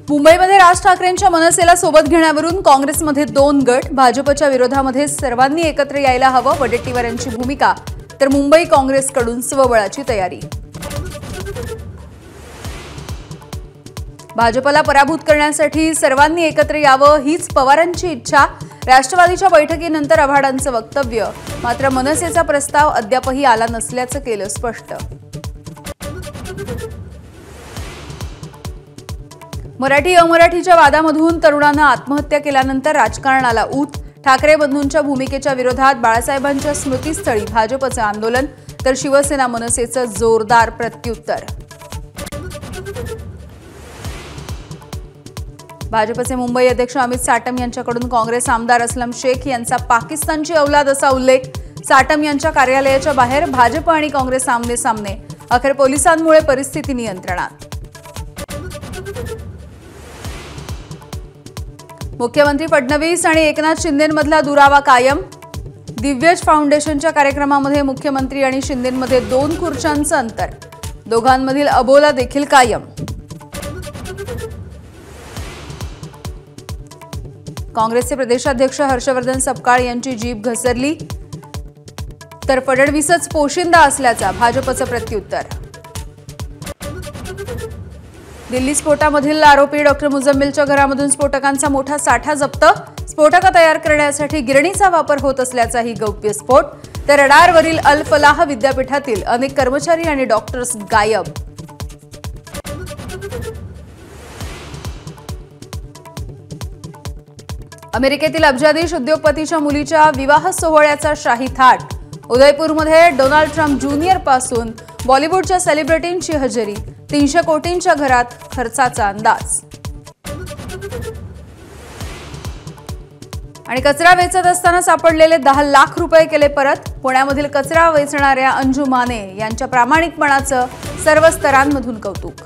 मुंबईमध्ये राज ठाकरेंच्या मनसेला सोबत घेण्यावरून काँग्रेसमध्ये दोन गट। भाजपच्या विरोधामध्ये सर्वांनी एकत्र यायला हवं वडेट्टीवार यांची भूमिका, तर मुंबई काँग्रेसकडून स्वबळाची तयारी। भाजपला पराभूत करण्यासाठी सर्वांनी एकत्र यावं हीच पवारांची इच्छा। राष्ट्रवादीच्या बैठकीनंतर आव्हाडांचं वक्तव्य। मात्र मनसेचा प्रस्ताव अद्यापही आला नसल्याचं केलं स्पष्ट। मराठी अमराठीच्या वादामधून तरुणानं आत्महत्या केल्यानंतर राजकारणाला ऊत। ठाकरे बंधूंच्या भूमिकेच्या विरोधात बाळासाहेबांच्या स्मृतीस्थळी भाजपचं आंदोलन, तर शिवसेना मनसेचं जोरदार प्रत्युत्तर। भाजपचे मुंबई अध्यक्ष अमित साटम यांच्याकडून काँग्रेस आमदार असलम शेख यांचा पाकिस्तानची औलाद असा उल्लेख। साटम यांच्या कार्यालयाच्या बाहेर भाजप आणि काँग्रेस आमने सामने। अखेर पोलिसांमुळे परिस्थिती नियंत्रणात। मुख्यमंत्री फडणवीस आणि एकनाथ शिंदेंमधला दुरावा कायम। दिव्यज फाउंडेशनच्या कार्यक्रमामध्ये मुख्यमंत्री आणि शिंदेंमध्ये 2 खुर्च्यांचं अंतर। दोघांमधील अबोला देखील कायम। काँग्रेसचे प्रदेशाध्यक्ष हर्षवर्धन सपकाळ यांची जीभ घसरली, तर फडणवीसच पोशिंदा असल्याचा भाजपचं प्रत्युत्तर। दिल्ली स्फोटामधील आरोपी डॉक्टर मुजम्मिलच्या घरामधून स्फोटकांचा मोठा साठा जप्त। स्फोटकं तयार करण्यासाठी गिरणीचा वापर होत असल्याचाही गौप्यस्फोट, तर रडारवरील अल फलाह विद्यापीठातील अनेक कर्मचारी आणि डॉक्टर्स गायब। अमेरिकेतील अब्जाधीश उद्योगपतीच्या मुलीच्या विवाह सोहळ्याचा शाही थाट। उदयपूरमध्ये डोनाल्ड ट्रम्प ज्युनियर पासून बॉलिवूडच्या सेलिब्रिटींची हजेरी। 300 कोटींच्या घरात खर्चाचा अंदाज। आणि कचरा वेचत असताना सापडलेले 10 लाख रुपये केले परत। पुण्यामधील कचरा वेचणाऱ्या अंजू माने यांच्या प्रामाणिकपणाचं सर्व स्तरांमधून कौतुक।